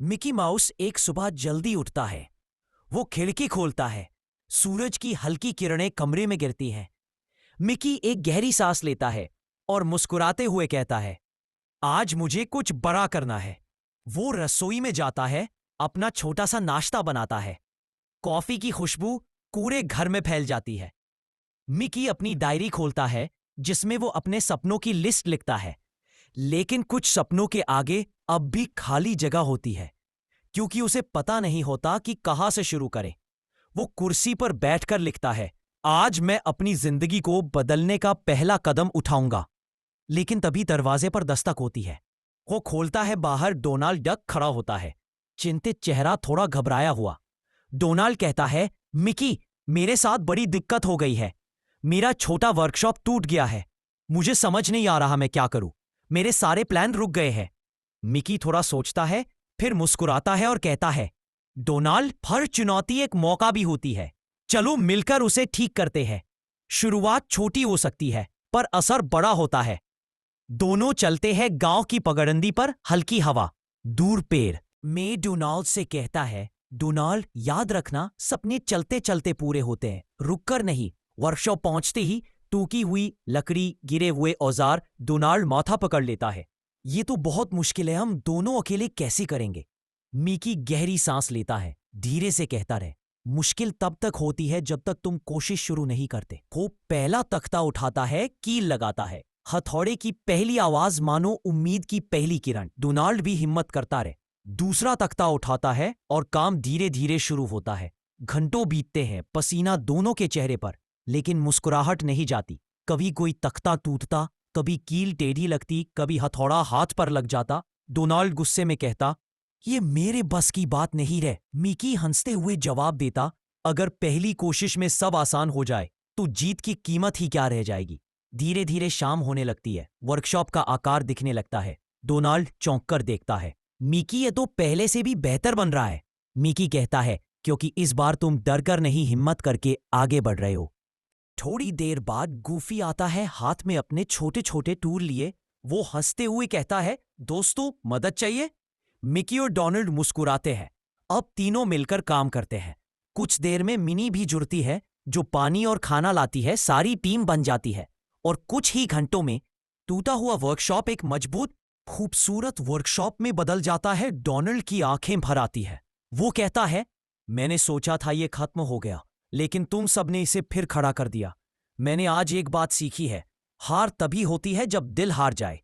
Mickey mouse एक सुबह जल्दी उठता है। वो खिड़की खोलता है। सूरज की हल्की किरणें कमरे में गिरती हैं। मिकी एक गहरी सांस लेता है और मुस्कुराते हुए कहता है, आज मुझे कुछ बड़ा करना है। वो रसोई में जाता है, अपना छोटा सा नाश्ता बनाता है। कॉफी की खुशबू पूरे घर में फैल जाती है। मिकी अपनी डायरी खोलता है, जिसमें वो अपने सपनों की लिस्ट लिखता है। लेकिन कुछ सपनों के आगे अब भी खाली जगह होती है, क्योंकि उसे पता नहीं होता कि कहां से शुरू करे। वो कुर्सी पर बैठकर लिखता है, आज मैं अपनी जिंदगी को बदलने का पहला कदम उठाऊंगा। लेकिन तभी दरवाजे पर दस्तक होती है। वो खोलता है, बाहर डोनाल्ड डक खड़ा होता है, चिंतित चेहरा, थोड़ा घबराया हुआ। डोनाल्ड कहता है, मिकी, मेरे साथ बड़ी दिक्कत हो गई है। मेरा छोटा वर्कशॉप टूट गया है। मुझे समझ नहीं आ रहा मैं क्या करूं। मेरे सारे प्लान रुक गए हैं। मिकी थोड़ा सोचता है, फिर मुस्कुराता है और कहता है, डोनाल्ड, हर चुनौती एक मौका भी होती है। चलो मिलकर उसे ठीक करते हैं। शुरुआत छोटी हो सकती है, पर असर बड़ा होता है। दोनों चलते हैं गांव की पगडंडी पर, हल्की हवा, दूर पेड़। मे डोनाल्ड से कहता है, डोनाल्ड, याद रखना, सपने चलते चलते पूरे होते हैं, रुककर नहीं। वर्कशॉप पहुंचते ही टूटी हुई लकड़ी, गिरे हुए औजार, डोनाल्ड माथा पकड़ लेता है। ये तो बहुत मुश्किल है, हम दोनों अकेले कैसे करेंगे। मिकी गहरी सांस लेता है, धीरे से कहता रहे, मुश्किल तब तक होती है जब तक तुम कोशिश शुरू नहीं करते। वो पहला तख्ता उठाता है, कील लगाता है। हथौड़े की पहली आवाज मानो उम्मीद की पहली किरण। डोनाल्ड भी हिम्मत करता रहे। दूसरा तख्ता उठाता है और काम धीरे धीरे शुरू होता है। घंटों बीतते हैं, पसीना दोनों के चेहरे पर, लेकिन मुस्कुराहट नहीं जाती। कभी कोई तख्ता टूटता, कभी कील टेढ़ी लगती, कभी हथौड़ा हाथ पर लग जाता। डोनाल्ड गुस्से में कहता, ये मेरे बस की बात नहीं रहे। मिकी हंसते हुए जवाब देता, अगर पहली कोशिश में सब आसान हो जाए तो जीत की कीमत ही क्या रह जाएगी। धीरे धीरे शाम होने लगती है। वर्कशॉप का आकार दिखने लगता है। डोनाल्ड चौंक कर देखता है, मिकी, ये तो पहले से भी बेहतर बन रहा है। मिकी कहता है, क्योंकि इस बार तुम डर कर नहीं, हिम्मत करके आगे बढ़ रहे हो। थोड़ी देर बाद गूफी आता है, हाथ में अपने छोटे छोटे टूल लिए। वो हंसते हुए कहता है, दोस्तों, मदद चाहिए। मिकी और डोनाल्ड मुस्कुराते हैं। अब तीनों मिलकर काम करते हैं। कुछ देर में मिनी भी जुड़ती है, जो पानी और खाना लाती है। सारी टीम बन जाती है और कुछ ही घंटों में टूटा हुआ वर्कशॉप एक मजबूत, खूबसूरत वर्कशॉप में बदल जाता है। डोनाल्ड की आंखें भर आती है। वो कहता है, मैंने सोचा था ये खत्म हो गया, लेकिन तुम सबने इसे फिर खड़ा कर दिया। मैंने आज एक बात सीखी है, हार तभी होती है जब दिल हार जाए।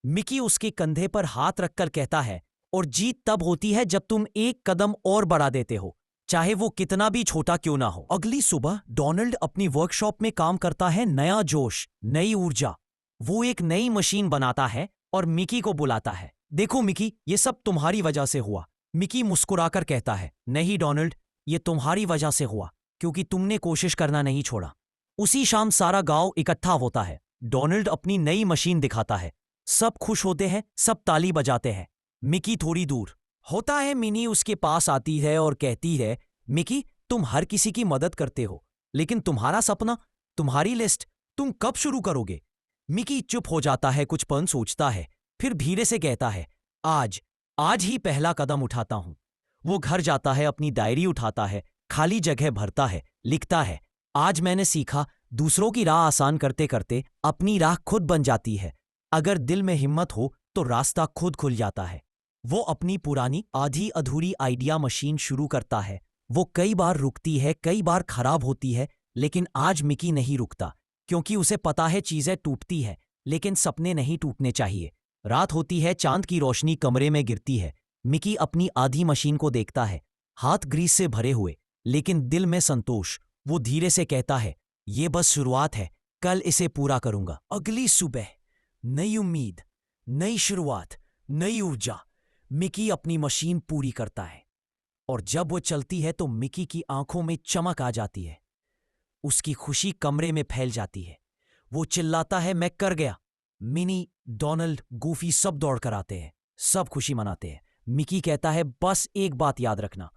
मिकी उसके कंधे पर हाथ रखकर कहता है, और जीत तब होती है जब तुम एक कदम और बढ़ा देते हो, चाहे वो कितना भी छोटा क्यों ना हो। अगली सुबह डोनाल्ड अपनी वर्कशॉप में काम करता है। नया जोश, नई ऊर्जा। वो एक नई मशीन बनाता है और मिकी को बुलाता है। देखो मिकी, ये सब तुम्हारी वजह से हुआ। मिकी मुस्कुराकर कहता है, नहीं डोनाल्ड, ये तुम्हारी वजह से हुआ, क्योंकि तुमने कोशिश करना नहीं छोड़ा। उसी शाम सारा गांव इकट्ठा होता है। डोनाल्ड अपनी नई मशीन दिखाता है। सब खुश होते हैं, सब ताली बजाते हैं। मिकी थोड़ी दूर होता है। मिनी उसके पास आती है और कहती है, मिकी, तुम हर किसी की मदद करते हो, लेकिन तुम्हारा सपना, तुम्हारी लिस्ट, तुम कब शुरू करोगे। मिकी चुप हो जाता है, कुछ पल सोचता है, फिर धीरे से कहता है, आज आज ही पहला कदम उठाता हूं। वो घर जाता है, अपनी डायरी उठाता है, खाली जगह भरता है, लिखता है, आज मैंने सीखा, दूसरों की राह आसान करते करते अपनी राह खुद बन जाती है। अगर दिल में हिम्मत हो तो रास्ता खुद खुल जाता है। वो अपनी पुरानी आधी अधूरी आइडिया मशीन शुरू करता है। वो कई बार रुकती है, कई बार खराब होती है, लेकिन आज मिकी नहीं रुकता, क्योंकि उसे पता है चीजें टूटती है, लेकिन सपने नहीं टूटने चाहिए। रात होती है, चांद की रोशनी कमरे में गिरती है। मिकी अपनी आधी मशीन को देखता है, हाथ ग्रीस से भरे हुए, लेकिन दिल में संतोष। वो धीरे से कहता है, ये बस शुरुआत है, कल इसे पूरा करूंगा। अगली सुबह नई उम्मीद, नई शुरुआत, नई ऊर्जा। मिकी अपनी मशीन पूरी करता है और जब वो चलती है तो मिकी की आंखों में चमक आ जाती है। उसकी खुशी कमरे में फैल जाती है। वो चिल्लाता है, मैं कर गया। मिनी, डोनाल्ड, गूफी सब दौड़कर आते हैं, सब खुशी मनाते हैं। मिकी कहता है, बस एक बात याद रखना,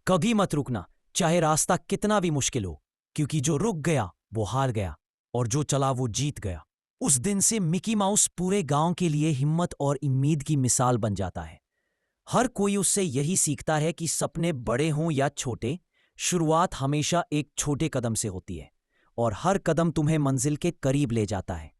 कभी मत रुकना, चाहे रास्ता कितना भी मुश्किल हो, क्योंकि जो रुक गया वो हार गया और जो चला वो जीत गया। उस दिन से मिकी माउस पूरे गांव के लिए हिम्मत और उम्मीद की मिसाल बन जाता है। हर कोई उससे यही सीखता है कि सपने बड़े हों या छोटे, शुरुआत हमेशा एक छोटे कदम से होती है और हर कदम तुम्हें मंजिल के करीब ले जाता है।